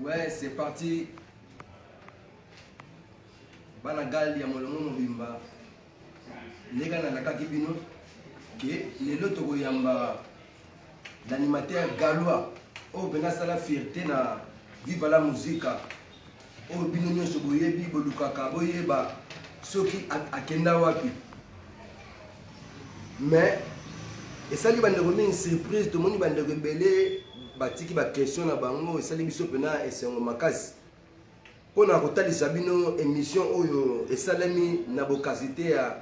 Ouais, c'est parti. Banagal ya molongo mobimba. Lega na nakaki bino. Que les loto yamba l'animateur gallois. Oh benga sala fierté na viva la musique. Oh bino nyonso boyebi bolukaka boyeba soki akenda wapi. Mais et ça li bande une surprise tout le monde bande rebelle batiki ba question na bango et ça li biso pena et c'est un makasi. On a kotalisa bino émission oyo et salami na bokasité à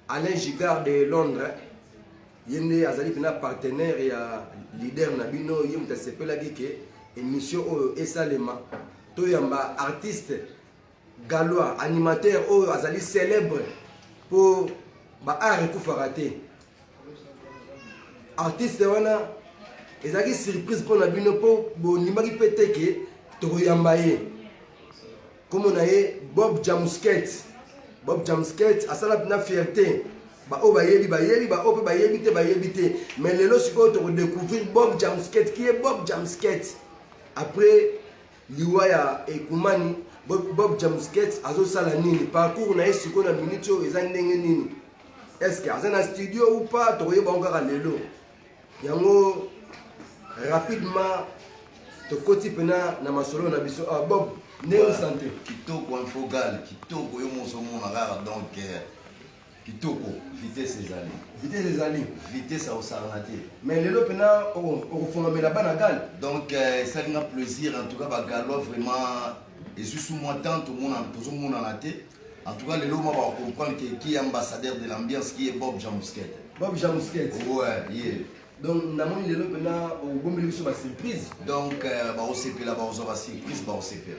Alain Gigard de Londres. Yende azali pena partenaire et leader na bino yemta sepela gike émission oyo et salema to yamba artiste gallois animateur oyo azali célèbre pour ba art kufarate. Artiste wana ezaki surprise pour na bino po bonimaki peteke to yamba ye. Comme on a Bob Jamusket. Bob Jamusket a ça la fierté. Ba o ba yebi ba o ba yebite. Mais les lots siko to découvrir Bob Jamusket. Qui est Bob Jamusket? Après Liwaya et Kumani, Bob Jamusket a zo sala nini. Parcours na siko na minute eza ndenge nini. Est-ce que azana studio ou pas to yeba encore lelo. Yango rapidement to koti pena na masolo na biso Bob Néo santé. Kitoko infogal, kitoko yo mon rare donc kitoko vitesse des alliés. Vitesse des alliés. Vitesse au sarnaté. Mais les lots pena au fond mais la banagal. Donc ça nous a plaisir en tout cas ba gallo vraiment et sous moi tant tout le monde en a été. En tout cas les lots va comprendre qui est ambassadeur de l'ambiance qui est Bob Jamusket. Bob Jamusket. Ouais, yeah. Donc namon les lots pena au bombe sur ma surprise. Donc ba au CP là ba au surprise ba au CP.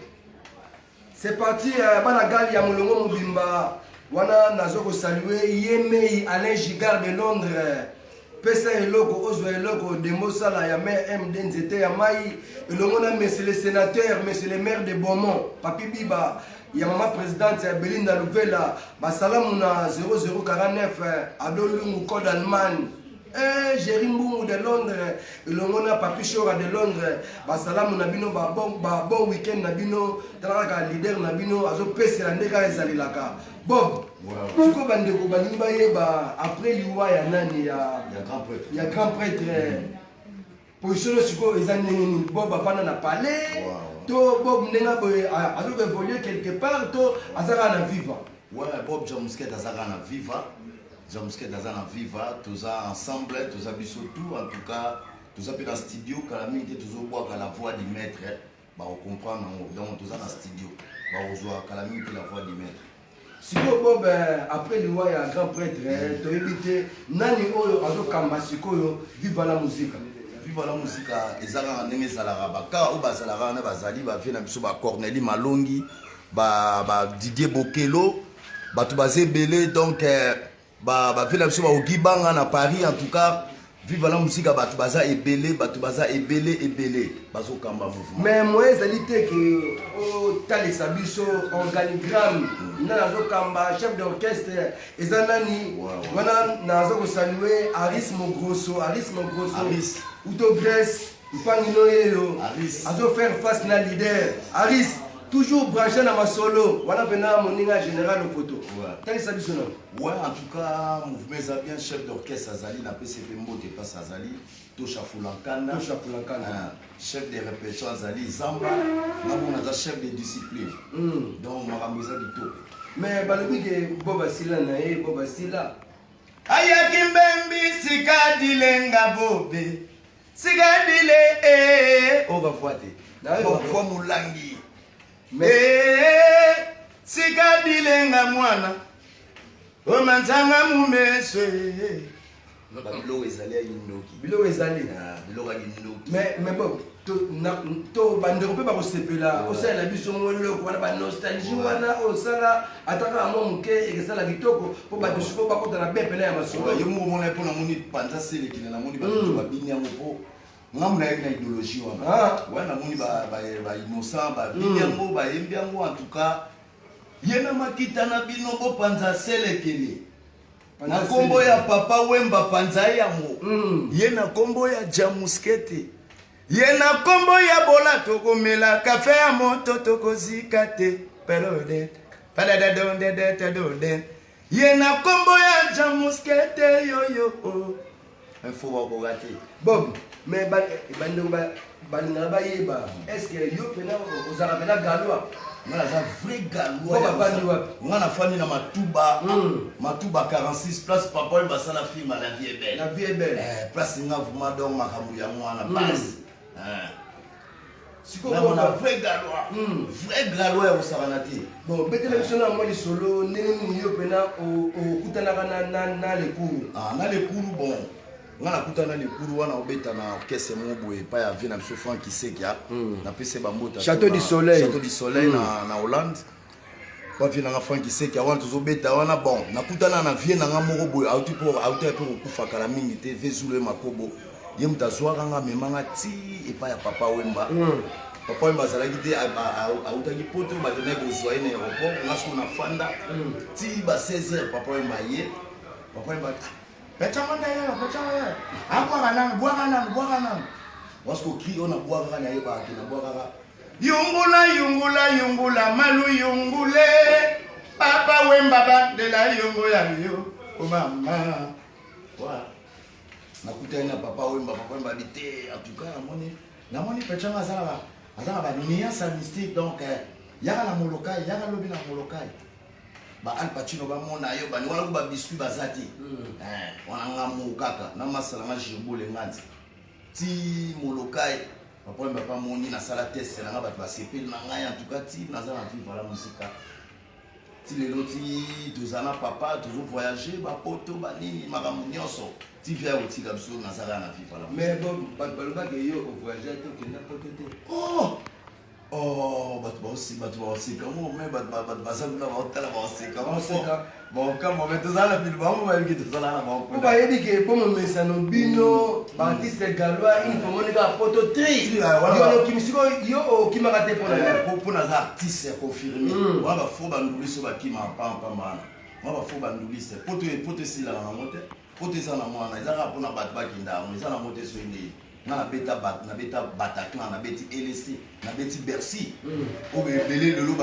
C'est parti, Banagal Yamolongo Mobimba. Wana Nazoko saluer Yemei Alain Gigard de Londres. Pesa Eloko, Ozo Eloko, Demosala, Yame M. Denzete, Yamai. Elongona, monsieur le sénateur, monsieur le maire de Beaumont. Papi Biba, Yamama présidente Belinda Louvela. Basalamuna 0049, Adolungu Code Allemagne. Jérimou de Londres, Longona Papi Chora de Londres, Basalam Nabino, bon week-end Nabino, Taraka leader Nabino, Azo Pese la Nega et Salilaka. Bob, tu peux Bandeko Banimbaye, après Liwa, il y a Nani, il y a grand prêtre. Position Suko, ils ont Bob a pas parlé, to Bob Nenga, Azo évolué quelque part, to Azara na Viva. Ouais, Bob Jamusket Azara na Viva. Jamusket Azana Viva, tous ensemble, tous habillés tout, en tout cas, tous habillés dans le studio, quand la minute, tous au bois, la voix du maître, bah on comprend, donc tous dans le studio, bah on joue quand la minute, la voix du maître. Si vous Bob, après le roi, il y a un grand prêtre, tu as évité, Nani Oyo, Azo Kamba, Sikoyo, viva la musique. Viva la musique, Ezara Neme Salaraba, car Oba Salara, Bazali, va faire un peu Cornélie Malongi, Didier Bokelo, Batoubaze Belé, donc. Fait la au Gibanga na Paris en tout cas vive la musique batubaza ebele bazo kamba mouvement mais moi ezalité que au tali sabiso organigramme nazo kamba chef d'orchestre ezanani wana nazo ko saluer Aris Mogrosso Aris Uto Grèce Mpangino yelo azo faire face na leader Aris toujours branché dans ma solo. Voilà maintenant mon général au photo. Ouais, en tout cas, mouvement est bien chef d'orchestre Azali, n'a pas CP Mbote pas Azali, Tosha Fulankana, chef de répétition Azali, Zamba, on a chef de discipline. Donc, Maramuza Bito. Mais balobi que Boba Sila nae, Boba Sila. Aya Kimbembi, Sikadilenga Bobe, Sikadile, on va voir. Faut Moulangi. Mais Sikadilenga Mwana. Omanzanga mumese. Bilo ezali inoki. Bilo ezali. Bilo inoki. Mais bon, to bandeko pe ba ko sepela, o sala biso ngolo ko ba nostalgie wana o sala ataka mo muke ekesala kitoko po ba disuko ba ko tana bepe na ya masolo. Yo mo mona po na moni panza sele kina na moni ba ba bini yango po. Ngamna na idéologie wana. Wana moni ba innocent ba bini yango ba yembi yango en tout cas. Yena makita na bino bo panza selekele na kombo ya papa Wemba panza ya mo yena kombo ya Jamuskete ye na kombo ya bola tokomela kafe ya moto tokozika te pelode pelede ye na kombo ya jamuskete yoyo info bakoka te Bob mais balingaka bayeba est-ce que yo pena ozalaka pena galwa nga naza vrai galwa nga nafandi na matuba matuba 46 place papa oyo basala film la vie est belle la vie est belle place nga vraiment donc makambo ya mwana base sikoyo vrai galwa ya kosakana te bon betela biso na mwa lisolo ndenge nini yo pena okutanaka na lekuru na lekuru bon nga nakutana lekuru wana obeta na orchestre moko boye epai ya vie na biso Frank Kisekia napesi bambota Château du Soleil na Hollande bavie nanga Frank Kisekia wana tozobeta wana bon nakutana na vie nanga moko boye auti mpe kokufakala mingi te vezulu makobo ye moto azwaka nga amemanga ti epai ya papa Wemba papa Wemba azalaki te autaki poto batonaki kozwa ye na aéroport nga soko na fanda ti ba 16h papa Wemba ye papa Wemba Pechamanda ya, bwaka nanu. Wasko kri ona bwaka na yeba akina bwaka. Yungula, malu yungule. Papa Wemba de la yungo ya yo. O mama. Wa. Nakuta ina papa Wemba bite en tout cas namoni pechanga azala ba niasa mystique donc yaka na molokai, yaka lobi na molokai. Ba Al Pacino ba mona yo ba ni wala ba biscuit bazati wana ngamu kaka na masala nga jibule nganzi ti molokai papa mbapa moni na sala test na ba ba sepel na ngai en tout cas ti na za na vivre la musique ti lelo ti tozana papa toujours voyager ba poto ba nini makambo nyonso ti via otika biso na sala na vivre la mais bon ba ke yo voyager to kenda poto te batu baoseka mo me bato bazali na baotala baoseka bon kama me tozala na bino bango bayebi ke tozala na bango bayebi ke bomomesano bino baartiste galwa infomoni kaka poto tri yokimisiko yo okimaka te mpo naza artiste ya confirme wana bafo bandulisi oyo bakimaka pampambana wana bafo bandulisi poto esilaka nango te poto eza na mwana ezaka mpona bato bakenda yango eza na moto eso endei nga nabeta Bataclan nabeti LSC nabeti Bercy oyo ebele lelo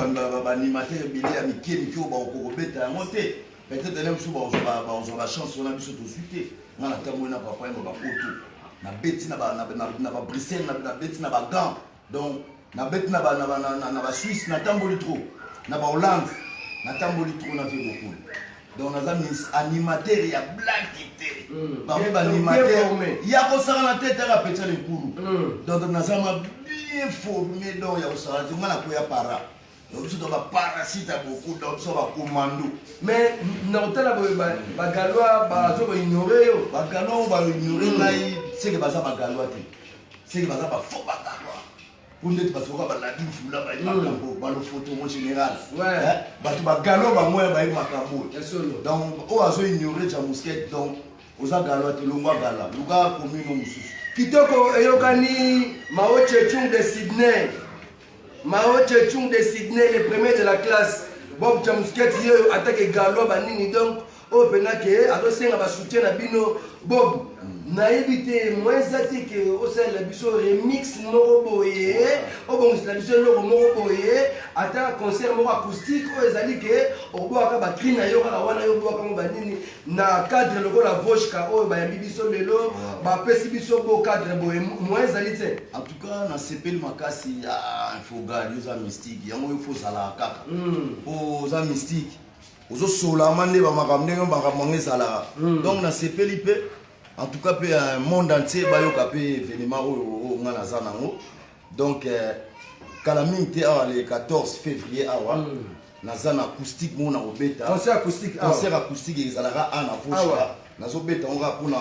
baanimateur ebele ya mike oyo bakokobeta yango te peut-être ne biso bazwa bachance wana biso tozwi te nga natamboli na papa yango bapoto nabeti na babruxelles nabeti na bagant donc nabeti na baswisse natamboli trop na bahollande natamboli trop na vie beaucoup donc naza animateur ya blague te babe animateur ya kosala na tete ya pecha lekulu donc naza ma bien formé donc ya kosala te nga na koya para biso to baparasite ya beaucoup donc biso bacommando mais na kotala boye bagalwa bazo baignore yo bagalwa baignore ngai seke baza bagalwa te seke baza bafo bagalwa pour ndeti bato koka baladi mfula bayebi makambo balofoto mo général bato bagalo bamoya bayebi makambo donc oyo azoignore ja mousquete donc oza galwa te longwa gala luka komino mosusu kitoko eyokani Mao Tse-tung de Sydney le premier de la classe Bob Chamusket yo attaque galwa banini donc oyo penake azosenga basoutien na bino Bob nayebi te mweza te ke osalela biso remix moko boye obongisela biso eloko moko boye ata concert moko acoustique oyo ezali ke obwaka bakri na yo kaka wana yo obwaka mo banini na cadre lokola voshka oyo bayambi biso lelo bapesi biso bo cadre boye mwa ezali te en tout cas nasepeli makasi infogali oza mystique yango oyo fozalaka kaka po oza mystique ozosolama nde bamakambo ndenge makambo yango ezalaka donc nasepeli mpe en tout cas un monde entier bayoka pe événement oyo nga naza nango donc kala mingi te awa le 14 février awa naza na acoustique mo na kobeta concert acoustique ezalaka ana voshka nazobeta ngo kaka mpona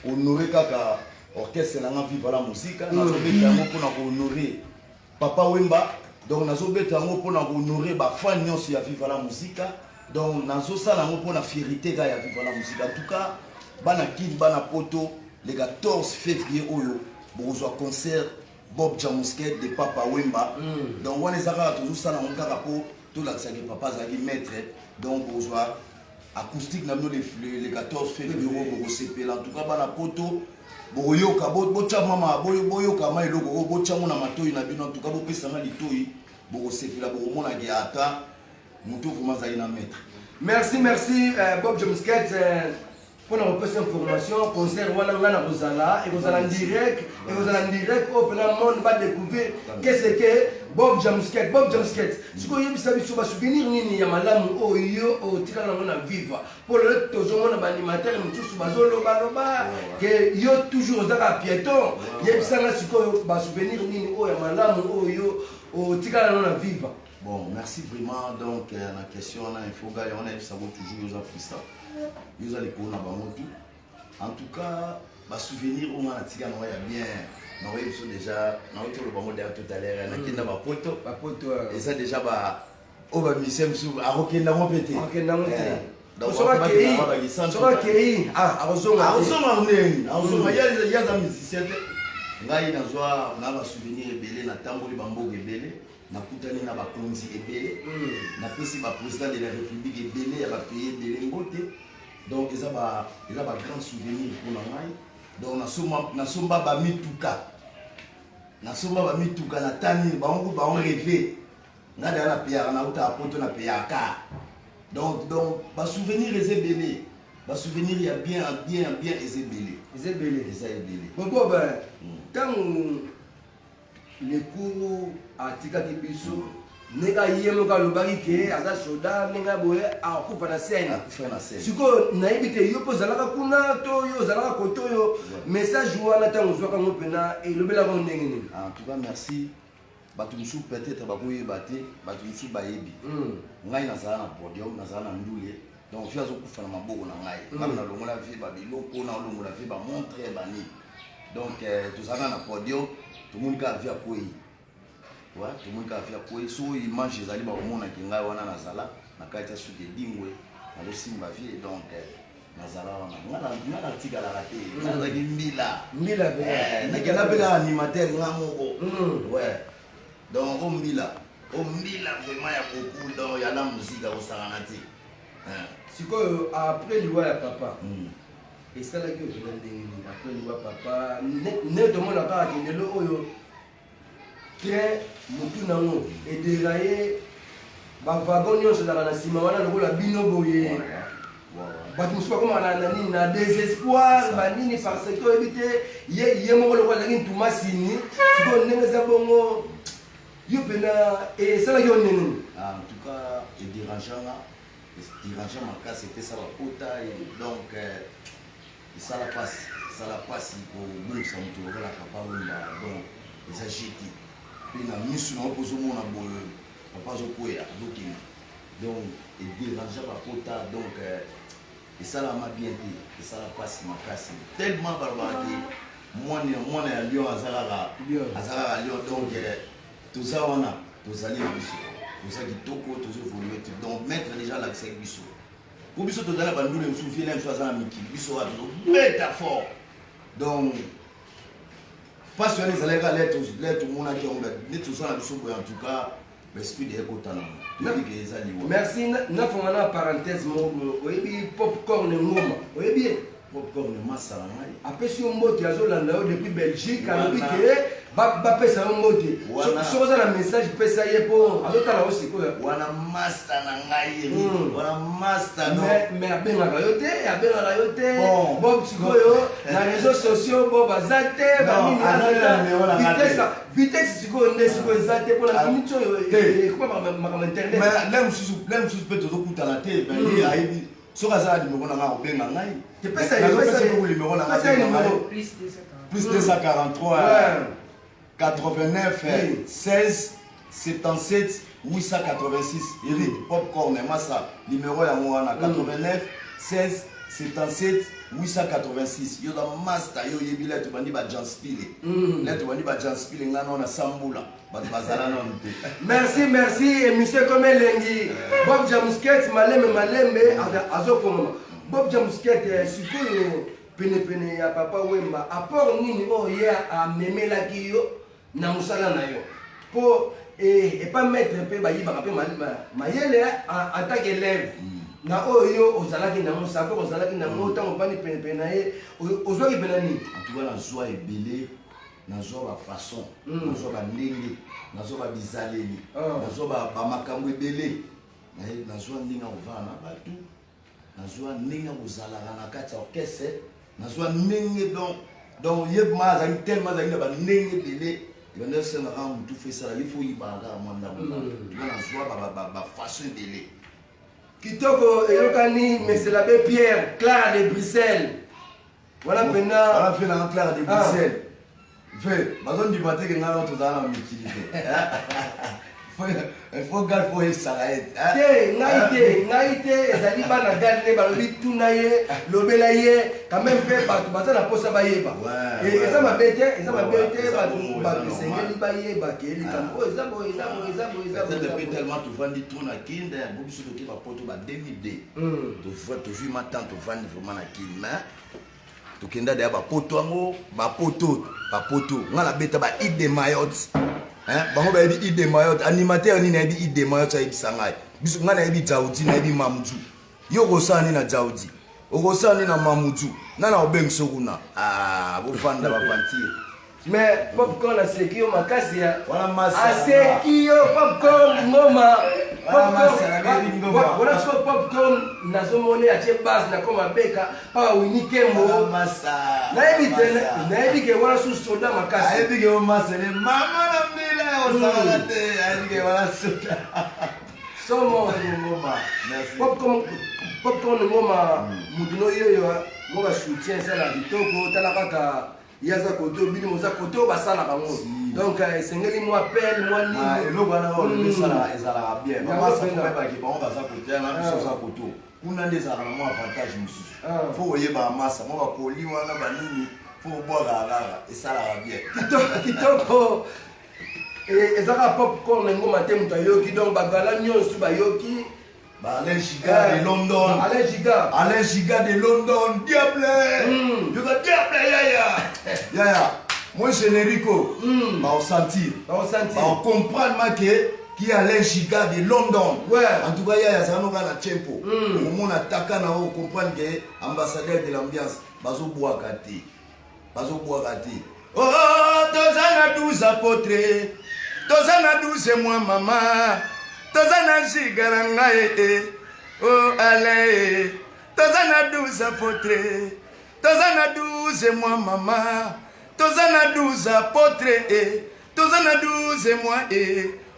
honore kaka orchestre nanga viva la musique nazobeta yango mpona kohonore papa Wemba donc nazobeta yango mpona kohonore bafan nyonso ya viva la musique donc nazosala yango mpona fierité kaka ya viva la musique en tout cas bana kid bana poto le 14 février oyo bozwa concert Bob Chamusket de papa Wemba donc wana ezaka tozosala ngo kaka po tolakisaki papa azalaki maître donc bozwa acoustique na bino le 14 février bokosepela en tout cas bana poto boyoka bochamama boyoka ma eloko bochango na matoi na bino en tout cas bopesanga litoi bokosepela bokomonaki ata moto vraiment azali na maître. Merci Bob Jomsket pour la information concert wana ngana kozala et kozala en direct au plein monde va découvrir qu'est-ce que Bob Jomsket siko yebisa biso ba souvenir nini ya malamu oyo otika na mona vivre pour le tozomona ba animateur mutusu bazoloba loba que yo toujours zaka piéton yebisa nga siko ba souvenir nini oyo ya malamu oyo otika na mona vivre. Bon, merci vraiment. Donc, la question, on a un faux gars, on a toujours aux Africains. Ils ont les cours en tout cas, ma souvenir, on a tiré bien. Nous sommes déjà, nous avons le bandeau tout à l'heure, nous avons un poteau. Et ça, déjà, on va misser à Rokenda, on peut être. Donc, on va accueillir. Ah, on va y a des musiciens. Ngai nazwa na souvenir ebele na tamboli bambogo ebele na kutani na bakonzi ebele na pesi ba président de la république ebele ya ba pays ebele ngote donc eza ba grand souvenir pour ngai donc na somba ba mituka na tani ba on rêver ngada na pia na uta poto na pia ka donc ba souvenir ebele. Ba souvenir ya bien ezebele. Bobo quand les cours atika kibiso nega yemo ka lobaki ke aza soda nega boye akufa na scène siko naibite yo pozalaka kuna to yo zalaka koto yo message wana tango zwaka ngo pena elobela ko ndenge nini. En tout cas merci batu musu peut-être bakoye baté batu musu bayebi ngai nazala na podium nazala na ndule donc je suis au maboko na ngai comme na longola vie ba biloko na longola vie ba montre bani donc tout ça na podium tout le monde ka via koi ouais tout le monde ka via koi so image ezali ba omona ki ngai wana nazala na kati ya suke dingwe na lo simba vie donc nazala wana ngana tika la raté na ki mbila be na kala be animateur ngamoko ouais donc mbila vraiment ya beaucoup donc ya la musique au saranati. Sikoyo après loi ya papa et ça là que je donne après loi papa ne demande pas que le oyo très mutu nango et dérailler ba wagon yo na na sima wana lokola bino boye batu musu comme na désespoir ba nini parce que éviter ye moko lokola ngini tumasini siko nengeza bongo yo pena et ça là que on en tout cas et dérangeant dirigeant ma casse c'était ça la pota et donc ça la passe pour bon ça me trouve la papa donc les agiti puis na misu na pozo mona boye papa zo koya donc et dirigeant ma pota donc et ça la m'a bien dit et ça la passe ma casse tellement barbarité moi na Lyon azara Lyon donc tout ça on a tous allés pour ça qui toko toujours voulu donc mettre déjà l'accès biso pour biso to dala bandu le souffler même soit ça miki biso a métaphore donc pas sur les allègres lettres mona qui on net tout ça la biso en tout cas l'esprit de ekotana merci na fongana parenthèse mo oyebi popcorn ngoma oyebi popcorn masala ngai apesi mbote azolanda yo depuis Belgique alobi ke bapesa yo mbote sokoza na message pesa ye po azotala yo sikoyo wana master na ngai wana master no mais abengaka yo te bob sikoyo na réseaux sociaux bo baza te banini vitesse sikoyo nde sikoyo eza te mpona miniti oyo makambo internet le mosusu mpe tozokutana te ye ayebi soki azala numéro na ngai obenga ngai numéro na ngai plus 243 89 16 77 886 Eric Popcorn Massa numéro ya mwana 89 16 77 886 yo da master yo yebila to bandi ba janspile lettre bandi ba janspile ngana na sambula ba bazala na mpe merci et monsieur Komelengi Bob Jomsket malembe azokoma Bob Jomsket sikoyo pene ya papa Wemba apport nini oya amemelaki yo na musala na yo po et pas mettre pe ba yibaka pe mayele attaque élève na oyo ozalaki nango sako ozalaki nango ntango ovandi penepene na ye ozwaki pena nini? En tout cas nazwa ebele, nazwa bafaçon, nazwa bandenge, nazwa babizaleli, nazwa bamakambo ebele, nazwa ndenge akovanda na bato, nazwa ndenge akozalaka na kati ya orchestre, nazwa ndenge donc yebima azali tellement azali na bandenge ebele ebanda esengaka mutu fo esala ye fo oyibaka kaka mwa ndambo nazwa bafaçon ebele. Kitoko eyokani Monsieur l'abbé Pierre Clara de Bruxelles. Voilà maintenant. Voilà fait la Clara de Bruxelles. Fait, bazon du matin que ngalo tozala na mikilite. Il faut garder pour ça là. Ngaite ezali bana garde balobi tuna ye lobela ye quand même pe bato bazana posa bayeba. Et ça m'a bête bato sengeli bayeba keli kampo ezabo. Depuis tellement tu vends tout na kinda beaucoup sur qui va poto ba 2002. Tu vu maintenant tu vends vraiment na kinda. Tu kinda de ba poto ngo ba poto ngala beta ba ide mayotte. Bango ba yebi ide mayotte animateur ni na yebi ide mayotte yebi sangai biso ngana yebi Jaudi na yebi Mamudu yo kosani na Jaudi okosani na Mamudu nana obengso kuna bo fanda ba fantir mais popcorn asekio makasi ya wala masa asekio popcorn ngoma voilà ce popcorn nazomone atie base na koma beka pa winikembo masa na yebi ke wala su soda makasi yebi ke masa le mama na mbila osarate yebi ke wala soda somo ngoma merci popcorn ngoma muduno yoyo ngoma soutien ça la bitoko tala kaka yaza koto bini moza koto basala bango donc sengeli moi appel moi ni eloko wana ole sala ezala bien mama sa ko ba ki bango baza koto na biso za koto kuna ndezala na mo avantage mususu fo oyeba masa mo ba koli wana banini fo boga rara esala bien kitoko ezaka popcorn ngoma te muta yoki donc bagala nyonso bayoki Alain Giga de London. Alain Giga de London. Diable. Je veux diable, yaya. Moi, générico. On sentir. On comprendre qui est Alain Giga de London. Ouais. En tout cas, yaya, ça nous a la tempo. Au monde attaque, on comprend que ambassadeur de l'ambiance. Bazo Boakati. Oh, Tozana 12 apôtres. Tozana 12 moi, maman. Tozana Gigaranga oh allez, Tozana 12 apôtres, Tozana 12 moi maman, Tozana 12 apôtres, Tozana 12 moi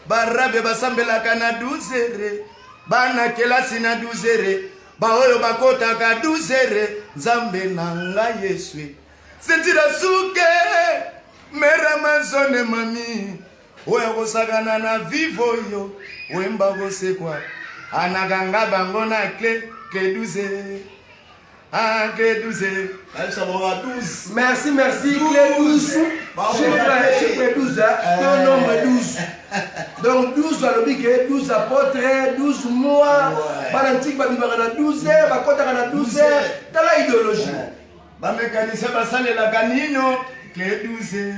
Barabe basambela kana 12 bana kelasi na 12 baoyo bakota ka 12 Nzambe nanga Yesu sentira suke mera mazone mami oya kosakana na vivo yo wemba kosekwa anaganga bango na clé 12 clé 12 merci clé 12 chiffre 12 nombre 12 donc 12 alobi ke 12 apôtres 12 mois balantique babimaka na 12 bakotaka na 12 tala idéologie bamécanicien basalelaka nino clé 12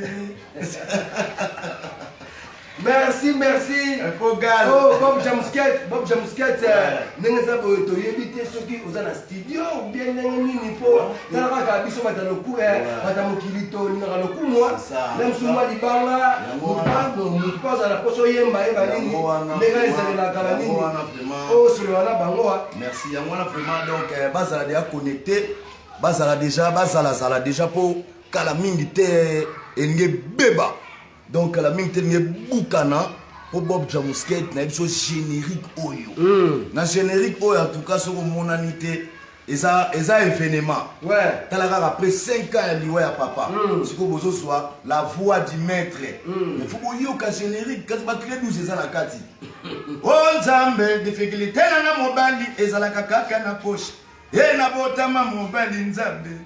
merci oh Bob Jamusket ndenge za boyo toyebi te soki oza na studio ou bien ndenge nini po tala kaka biso bata loku bata mokili to lingaka lokumwa même sumwa libanga motu pa ozala poso oyemba yeba nini ndenge ezalelaka banini osolo wana bango merci yango wana vraiment donc bazala deja connecté bazala déjà po kala mingi te elingi beba donc la mingi te elingi bukana po Bob Jamusket na biso générique oyo na générique oyo en tout cas soko monani te eza événement talaka après 5 ans ya liwa ya papa siko bozozwa la voix du maître mais faut boyoka générique kasi baclé 12 eza na kati o Nzambe difficulté na mobali ezalaka kaka na poche ye na botama mobali Nzambe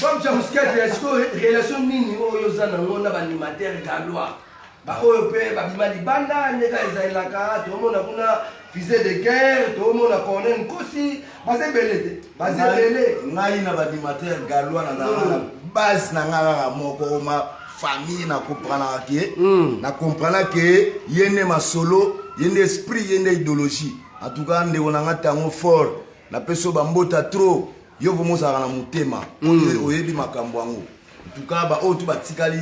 Bob Jamusket est-ce que relation nini oyo za nango na animateur gallois oyo pe babima libanda ndeka ezalelaka tomona kuna fusée de guerre tomona Corneille Nkosi bazebele ngai na banimateur gallois na base na ngaka moko ma famille na comprendre que ye ne masolo yende esprit yende idéologie en tout cas ndeko na nga tango fort na peso bambota trop yo vraiment ça na mutema oyebi makambo yango en tout cas ba otu batikali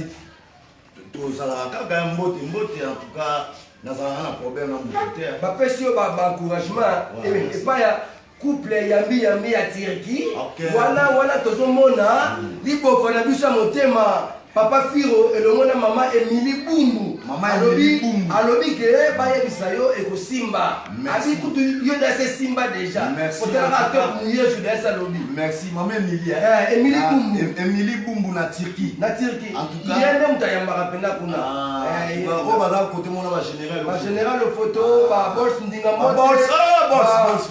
to sala kaka mbote en tout cas nazala na problème na mbote ba peso ba encouragement et pas ya couple yambi ya Turquie wana tozomona libofa na biso motema papa Firo elongo na mama Emily Bumbu alobi ke bayebisa yo ekosimba abi kutu yo dase simba déjà potala acteur muye je dase alobi merci mama Emily Emily Bumbu na Turquie en tout cas yende mutayamba pena kuna o baza côté mona ba général photo ba boss ndinga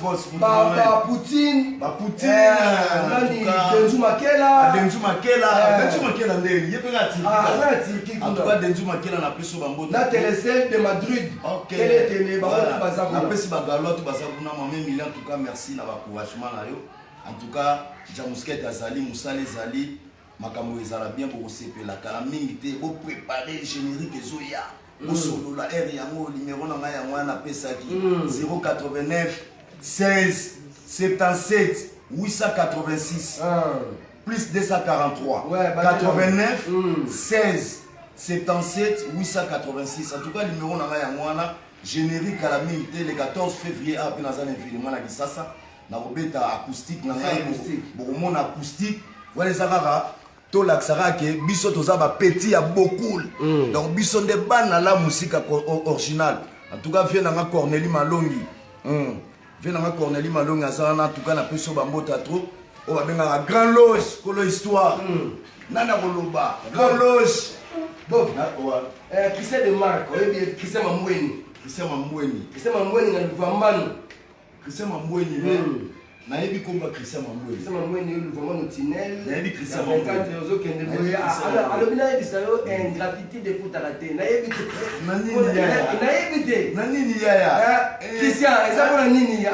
boss ba Poutine nani Denzu Makela ndeli en tout cas Denzu Makela na peso bambo na télécelle de Madrid télé na pesi bagalo tu basa kuna mama Emily en tout cas merci na ba couragement na yo en tout cas Jamusket azali musale ezali makambo ezala bien pour sepela kala mingi te bo préparer générique ezoya bo solo la R yango numéro na nga yango na pesaki 089 16 77 886 plus 243 89 16 77 886 en tout cas numéro na nga yango na générique à la minute le 14 février après dans un événement na Kisasa na robeta acoustique na nga bon acoustique voilà ça va to laksara ke biso toza ba petit ya beaucoup donc biso nde bana la musique originale en tout cas vient na Cornelie Malongi vient na Cornelie Malongi azana en tout cas na peso ba mbota trop o ba benga grand loge kolo histoire nana koloba grand loge bon Christian de Marc oyebi Christian Mamweni na Luvambano Christian Mamweni nayebi komba Christian Mamweni Luvambano Tinel nayebi Christian Mamweni ozokende boya alobi nayebisa yo ingratitude efutaka te nayebi te nanini yaya Christian eza mpona nini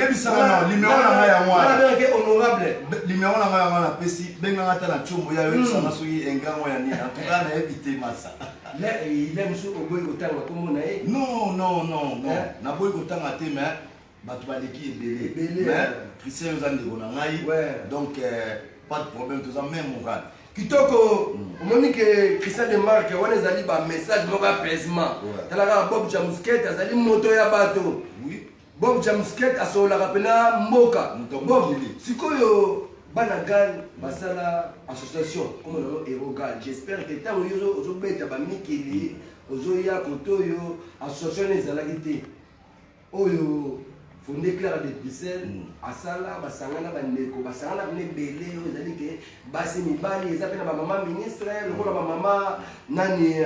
yebisaka numéro na ngai yango wana honorable numéro na ngai yango napesi benganga ata na tshombo ya yebisanga soki engango ya nini en tout cas nayebi te masa ile mosu oboyi kotanga kombo na ye non naboyi kotanga te mais bato baleki ebele mais Christian oza ndeko na ngai donc pas de problème toza même moral kitoko omoni ke Christian de Marc wana ezali ba message moko apaisement talaka Bob Jamusket azali moto ya bato Bob Jamusket asololaka pena mboka Bob sikoyo bana gal basala association comme le héros gal j'espère que tant yo ozobeta ba mikili ozoya kotoyo association ezalaki te oyo fondé Claire de Bruxelles asala basangana bandeko basangana bine belé ezali ke basi mibali eza pena ba mama ministre lokola ba mama nani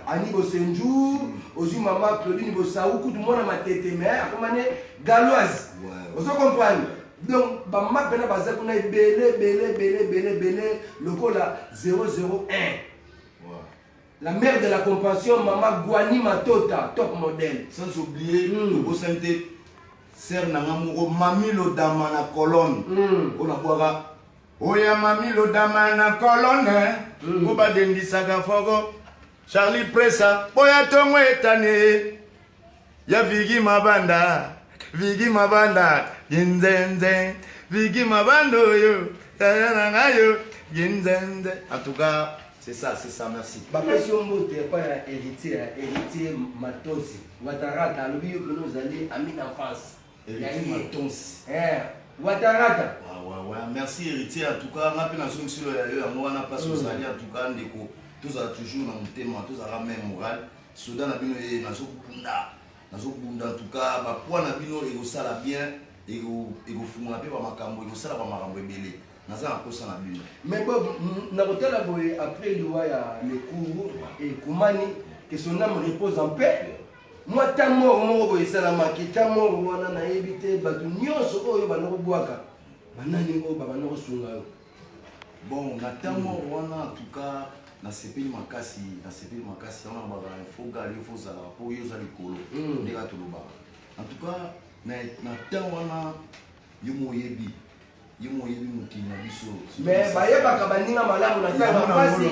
Ani Bosenju ozu mama Claudine Bosaou kutu mona matete mais akomane galoise ozo comprendre donc ba mama pena baza kuna belé lokola 001 la mère de la compassion maman Guani Matota top modèle sans oublier le beau santé ser nanga moko mamilo dama na colonne ona bwaka oya mamilo dama na colonne ko badendisaka foko Charlie Pressa boya tongo etane ya Vigi Mabanda yinzenze Vigi Mabando yo tayana yo yinzenze en tout cas c'est ça merci ba question mbote pas héritier Matosi Watarata lobi yo kono zali ami d'enfance Watarata merci héritier en tout cas nga pe na zongi silo ya yo yango wana place ozali en tout cas ndeko tozala toujours na motema tozala même moral soda na bino nazobunda en tout cas bapoi na bino ekosala bien ekofungola mpe bamakambo ekosala bamakambo ebele naza na kosa na bino mais Bob nakotala boye après liwa ya lecour ekumani que son âme repose en paix moi ta mort moko boye esalamaki ta mort wana nayebi te bato nyonso oyo banokobwaka banani oyo babanokosunga yo bon na ta mort wana en tout cas nasepeli makasi wana bakala fogali fozala po yo oza likolo ndeka tolobaka en tout cas na ta wana yo moyebi mokili na biso mais bayebaka baninga malamu na ntango mpasi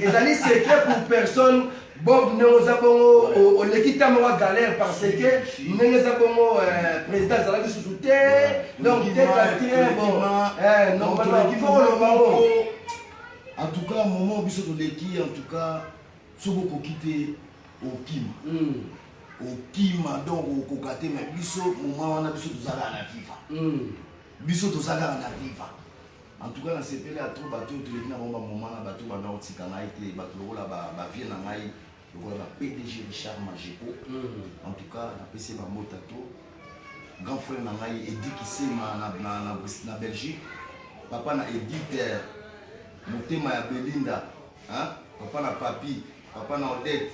ezali secret pour personne Bob Neozabongo, au l'équita moi galère parce que Neozabongo, président Zalaki sous-souté, donc t'es très bon. Normalement, il faut le ballon. En tout cas, moment où biso l'équipe, en tout cas, si vous quittez au Kim. Au Kim, donc au Kokate, mais biso, moment où on a biso tous à la FIFA. Biso tous à la FIFA. En tout cas, dans ces pays-là, trop bateau, tu les dis, on va moment là, bateau, on va au Tikana, et bateau là, vient dans maï, le PDG Richard Majepo. En tout cas, la PC Bamotato, grand frère Nangaï, Edith qui c'est na Belgique, papa na Edith, Motema ya Belinda, papa na Papi, papa na Odette,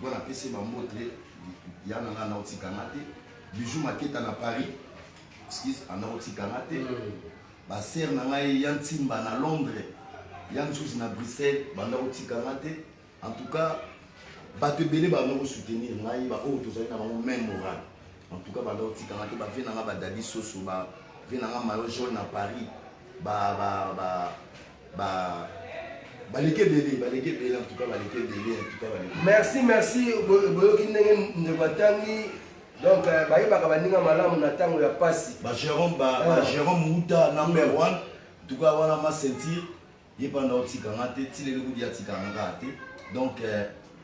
on a PC Bamotre, il y a un Tikana, Bijou Maketa na Paris, excuse, en Tikana. Ba sœur na ngai Yantimba na Londres, Yansus na Bruxelles, banda otikanga te. En tout cas, ba te belé ba no soutenir ngai ba o to na même moral. En tout cas, banda otikanga te ba vena nga ba dadi soso ba vena nga mayo jaune na Paris. Baleke belé en tout cas baleke belé en tout cas baleke. Merci boyoki ndenge ndebatangi. Donc, baninga malamu na tango ya pasi. Jérôme Mouta number 1. En tout cas, on a ma sentir. Il pendant otikanga te, ti le goudi atikanga te. Donc,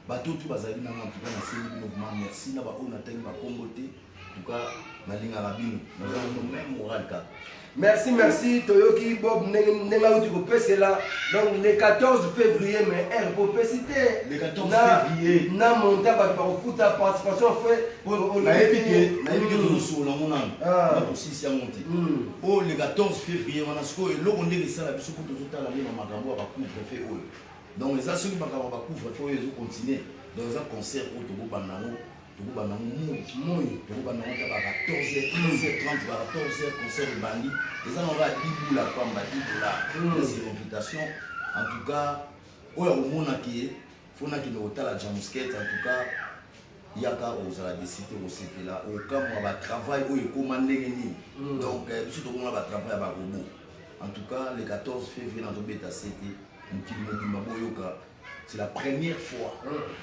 bato tout bazali na en tout cas na seli mouvement merci na ba ona tangi ba Congo te. En tout cas, balinga rabino. Nous avons même moral ka. Merci Toyoki Bob Nenga Uti Kopesela. Donc le 14 février, mais RPOPCité. Le 14 février. Na monta ba foota participation fait na épike tout sur la monande. Na aussi si monté. Oh le 14 février on a ce que l'on dit ça la biso pour tout à la ligne makambo ba couvre-feu. Donc les assurances makambo ba couvre-feu ils continuer dans un concert au Togo Bandango. Togo Bandango Togo Bandango à 14h, 15h30, 14h, concert de Bandi. Les gens on va 10 boules à Pamba, 10 $. C'est l'invitation. En tout cas, au monde qui est, faut na qui nous ôter la Jamusquette. En tout cas, il y a qu'à aux à la décider au CP là. Au cas où on va travailler où il commandé ni. Donc surtout on va travailler à robot. En tout cas, le 14 février dans le bêta CT, c'est la première fois.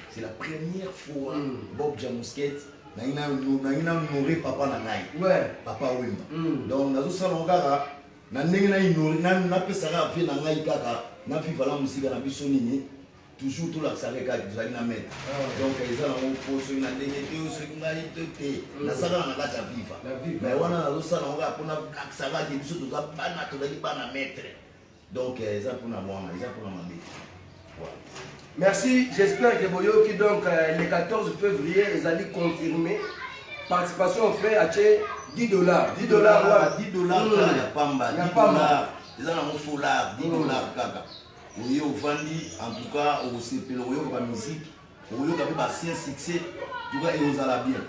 C'est la première fois. Bob Jamusquette. Naina honoré papa nangai. Ouais. Papa Wimba. Donc nazo salon kaka na ndenge na honoré na pesaka fait nangai kaka na viva la musique na biso nini toujours tout la sale ka zali na mettre. Donc ils ont poso na ndenge te so ngai te na sala na kata viva. Mais wana nazo salon kaka pona black sala de biso to za bana to dali bana mettre. Donc ils ont pour na wana, ils ont pour na mabe. Voilà. Merci, j'espère que Boyoki donc le 14 février ils allaient confirmer participation fait à $10. $10 $10 ya pamba, $10 ils ont un foulard, $10 kaka. Oui, au Vandi, en tout cas, au CP, au musique, au succès, en tout cas, et aux Arabiens.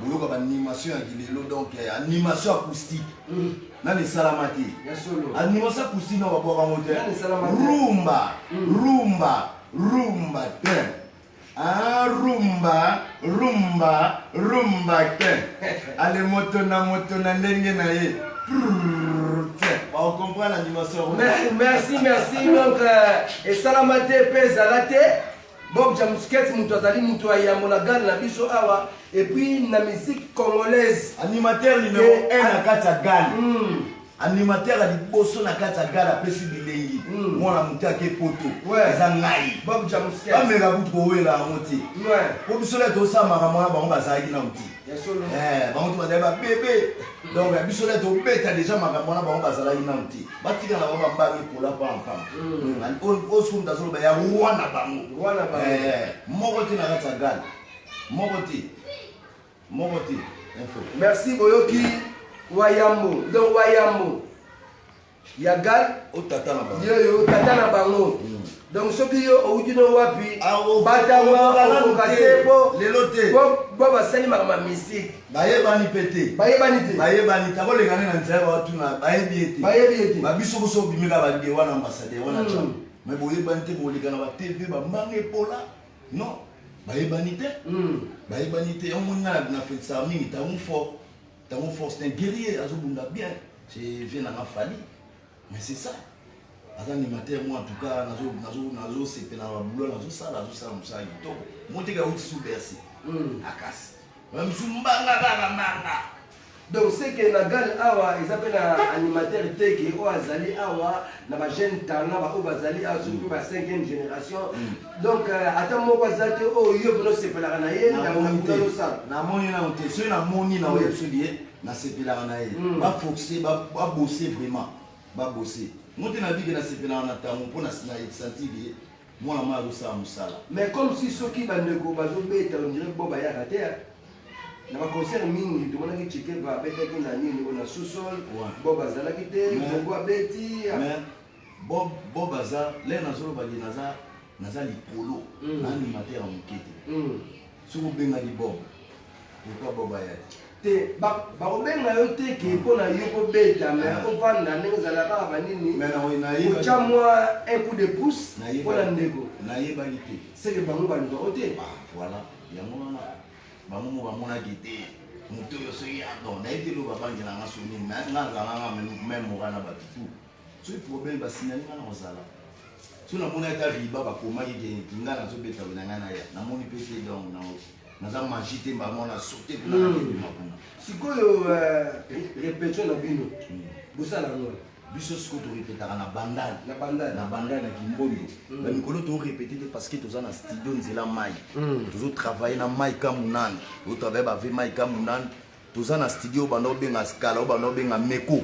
Au animation donc animation acoustique. Dans les salamati. Animation acoustique, on va boire un moteur. Rumba, rumba, allez, motona, ndenge na ye. On comprend l'animation. Merci. Donc, et Salamate Pezalate, Bob Jamusquette, Moutouazali, Moutouaya, Monagal, Nabiso Awa, et puis la musique congolaise. Animateur numéro 1 à Katagal. Animateur à Liboso na Katagal à Pessi Bilengi. Moi, la moutake poto. Ouais. Zangai. Bob Jamusquette. Ah, mais la bouche pour la monter. Ouais. Pour que cela soit ça, maman, on va s'arrêter dans le petit. Bantu badeba bébé donc bisolé to beta déjà makamona bango bazala inanti batika na baba mbangi kola pa mpam on sum da solo ya wana bango moko ti na kata gal moko ti info. Merci Boyoki Wayambo donc Wayambo Yagal o tata na bango yo tata na bango. Donc soki yo oujuno wapi batama okatepo lelote bo basali makama musique bayebani pete bayebani takolengana na nzela batuna bayebi ete babiso boso bimika balide wana ambassadeur wana cham mais boyebani te bolikana ba TV ba mange pola non bayebani te omona na fetsa mingi tango fort c'est un guerrier azobunda bien c'est vient na fali mais c'est ça. aza animateur moi en tout cas nazo sepela na boulot nazo sala musala kitoko monteka uti sous bercy akasi même sumbanga manga. Donc c'est que la gale awa ils appellent animateur teke o azali awa na ba jeune talent ba o bazali surtout ba 5e génération. Donc attends moi bazate o yo bono sepela na ye na boulot ça na moni na onte so na moni na oya solier na sepela na ye ba foxer ba bosser vraiment ba bosser monte na bige na sepela na tamu pona na sentir moi na ma rosa musala. Mais comme si ceux qui bandeko bazo beta on dirait bon ba ya rater na ba concert mingi to mona ki cheke ba beta ki na nini on a sous-sol bon bazala ki te bongo abeti mais bon baza le na zolo ba di naza likolo na animateur mokete soko benga di bob pourquoi boba ya te ba obenga yo te ke pona yo ko beta mais on va na ndenge zala ka ba nini mais na oyina ye cha moi un coup de pouce pona ndeko na ye ba te c'est que bango ba ndo te voilà yango wana bango bamonaki te moto oyo soki ado nayebi te lo babangela nga soni nazalanga meme mokana batutu soki problème basignali nga na kozala so namoni ata riba bakomaki nga nazobeta na ngai na ya namoni mpe te donc naza magi te bamona sote kuna nakebima kuna sikoyo répétition na bino bosala ngo biso siko torepetaka na bandane na kimbondo bamikolo torepete te parce que toza na studio nzela mai tozotravaille na mai ka munane tozotravaille bave mai ka munane toza na studio banda obenga skala o banda obenga meko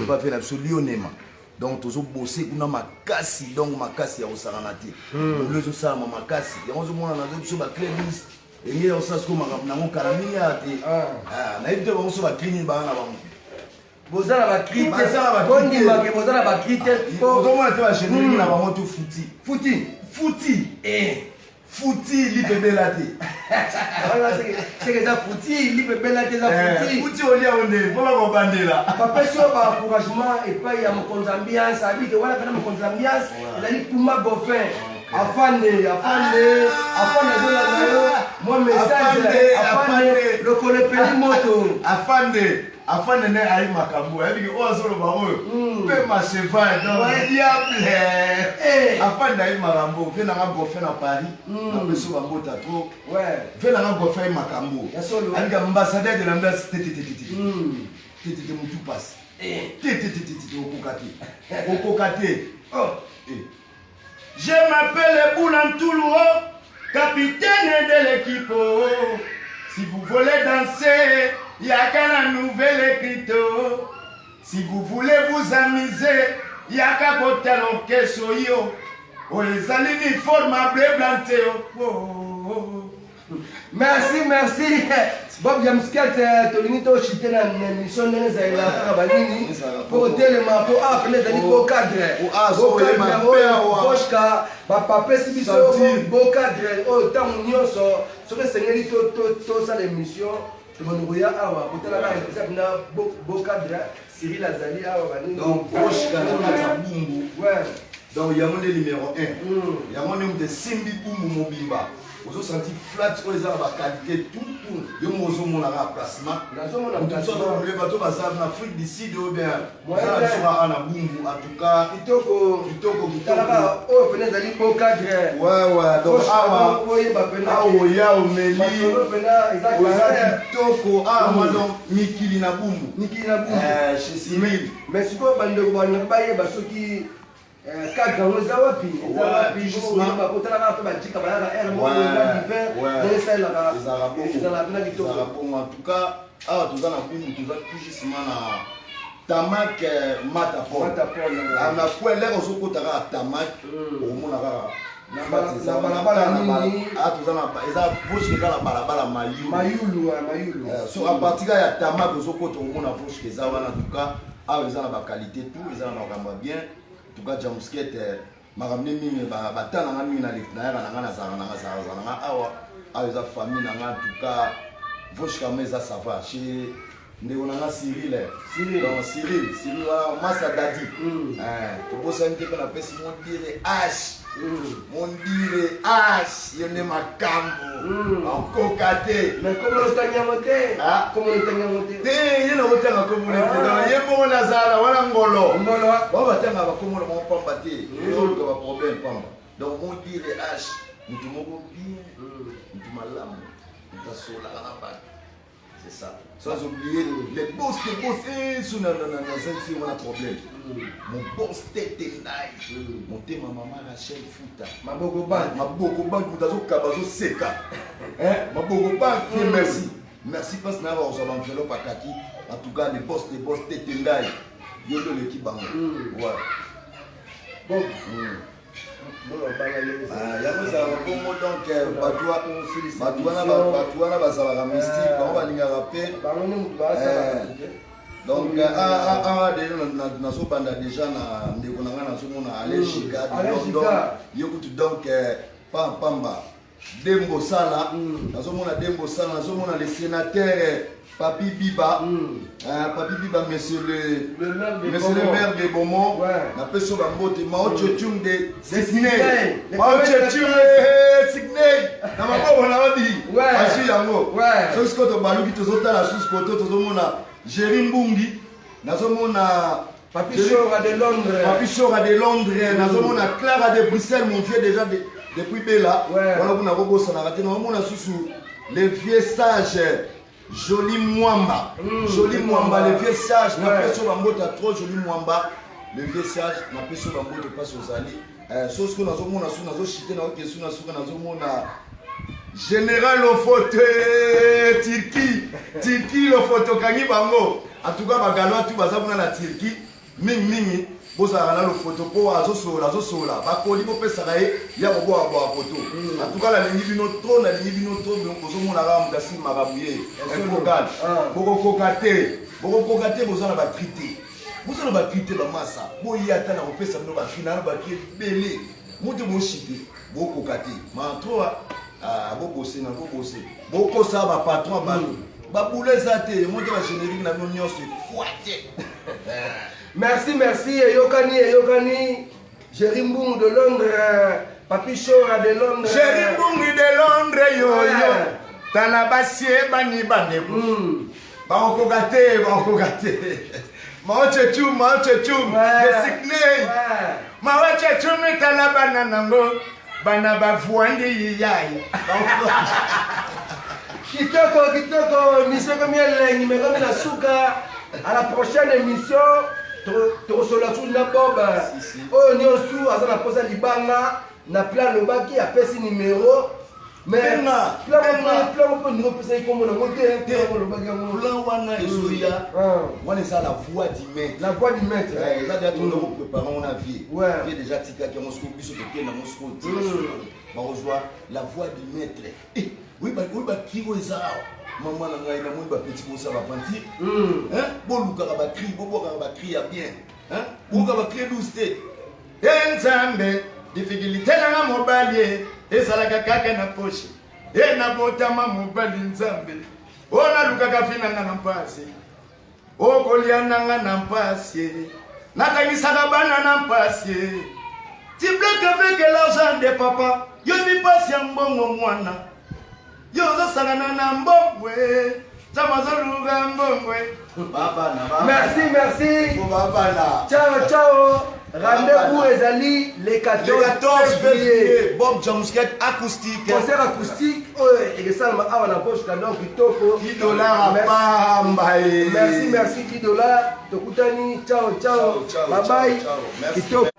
bafe na biso lionema donc tozobose kuna makasi donc makasi ya kosakana te bolo ezosalama makasi yango ozomona nazo biso baclébis enge ya kosala siko makambo nango kala mingi ya te nayebi te bango so bacrini baa na bango bozala ba critère bondima ke bozala ba critère ozomona te bacheneli na bango to futi lipebela te c'est que ça futi lipebela te za futi olia onde mpo bakobandela bapesi yo baencouragement epai ya mokonzi ambiance abike wana pena mokonzi ambiance ezali puma bofin afande ezolanda yo mwa message afande lokolepeli moto afande ne ayi makambo ayebiki oyo azoloba oyo mpe macheval donc diable afande ayi makambo mpe nanga gofe na paris napeso bambota to mpe nanga gofe ayi makambo ayebiki ambassadeur de l'ambiance tetete mutu pasi tetete okoka te je m'appelle Bounantoulou, capitaine de l'équipe. Si vous voulez danser, il n'y a qu'un nouvel écriteau. Si vous voulez vous amuser, il n'y a qu'à botter l'orchestre. Oh, les uniformes bleu blanc. Merci. Bob Jamsket, tolingi to chite na émission ndenge zaila kaka banini po telema po appeler dali po cadre boshka bapapesi biso bo cadre o tango nyonso soki esengeli to sala émission tobandokoya awa kotala kaka episode na bo cadre Cyril azali awa banini donc boshka na bumbu donc yango nde numéro 1 yango nde mute simbi bumbu mobimba ozo senti flat oyo eza na baqualité tout yo mozomona ka placement le bato baza na Afrique du Sud ou bien eza soka na bumbu en tout cas kitoko oyo pene ezali po cadre donc awa ya omeli oza kitoko awa donc mikili na bumbu chez Simil mais sikoyo bandeko bayeba soki cadre yango eza wapi bakotalaka mpe bajika bayaka aire moko ndenge esalelaka mpena kitoko en tout cas awa toza na bumbu toza tougisement na tamak matapol na point lere ozokota kaka tamak omona kaka na balabala nini eza voshke eza na balabala mayulu so a partir kaka ya tamak ozokota omona voshke eza wana en tout cas awa eza na baqualité tout eza na makambo ya bien en tout cas Jamsket makambo mingi batananga mingi nayaka nanga nazala nanga awa eza famille nanga en tout cas voshkama eza sava chez ndeko na nga Cyril. Cyril. Donc Cyril wana masa dadi. Tobosani te mpe napesi mondire H. Mondire H yende makambo. Akoka te. Mais comment le tanyamo te? Comment le tanyamo te? Te yena otanga komona te. Donc yembo nazala wana ngolo. Ngolo. Ba batanga ba komona mo pamba te. Yo ko ba problème pamba. Donc mondire H. Mutu moko bien. Mutu malamu. Mutu sola kana ba. C'est ça. Sans oublier les boss, on a un problème. Mon boss tête d'ail. Mon thème, ma maman Rachel Fouta. Ma Bogoban, vous avez Kabazo Seka. Ma Bogoban, merci. Merci parce que nous avons un enveloppe à Kaki. En tout cas, les boss tête d'ail. Yo de l'équipe. Ouais. Bon. yakozala bongo donc bato wana bazalaka mystique bango balingaka mpe donc nazobanda déjà na ndeko na ngai nazomona Alain Giga yo kutu donc pamba Dembo Sala nazomona Dembo Sala nazomona le sénateur Papi Biba, monsieur le maire de Beaumont, na peso bambote Mao Tchotchoum de Sydney. Mao Tchotchoum de Sydney. Na mako na odi. Ashi yango. So skoto baluki tozota la sous koto tozomona Jerry Mbungi, nazomona Papi Chora de Londres. Papi Chora de Londres, nazomona Clara de Bruxelles, mon vieux déjà depuis Bella. Voilà kuna kobosa na raté nazomona susu les vieux sages. Joli Mwamba, Joli Mwamba, le vieux sage, na peso bambota trop Joli Mwamba, le vieux sage, na peso bambota passe aux alliés. Sauf que nous avons chité dans question, nous avons Général au photo, Turquie, le photo, Kani Bango. En tout cas, Bagalois, tout bazabuna la Turquie, Ming, bozala le photo pour azosola, bakoli po pesa kaye, ya bobo abo photo. En tout cas, la ligne bino trop, donc bozomona la mudasi marabuye, infogal. Boko kokate, bozala ba crité. Bozala ba crité ba massa. Boyi ata na pesa bino ba final ba ki belé. Mutu mo chité, boko kokate. Ma trop boko bosser na boko bosser. Boko sa ba patron ba baboule ça te, mutu ba générique na bino nyonso fouaté. Merci, Yokani, Jerry Mbung de Londres, Papi Chora de Londres. Jerry Mbung de Londres, yo. Tanabasie bani bane. Baokogate. Mao Tchotchoum, de Sydney. Mao Tchotchoum talabana nango, bana bavuandi yai. Kitoko, mission comme elle, numéro de la souka. À la prochaine émission, tu reçois sous la bob. Oh, ni sous, à la pose libanga, na plan le baki, à pesi numéro. Mais plan on peut nous repérer comme on a monté un peu le baki. Plan wana esoya. Wana ça la voix du maître. La voix du maître. Là déjà tout le préparant on a vu. J'ai déjà tika qui Moscou, biso de pied na Moscou. On reçoit la voix du maître. Oui, qui vous a maman na ngai na moni ba petit ko sa ba panti boluka ba cri boboka ba cri ya bien boka ba cri douce nzambe difficulté na mobali ezalaka kaka na poche na botama mobali nzambe ona luka fina na mpasi okoliana na mpasi nakangisaka bana na mpasi tu bloques avec l'argent de papa yo mi pasi ya mbongo mwana yo zasangana na mbongwe zamazoluga mbongwe merci baba ciao rendez-vous ezali les 14 février Bob Jamsket acoustique concert acoustique et ça awa na poche cadeau kitoko $10 pamba merci $10 tokutani ciao bye bye kitoko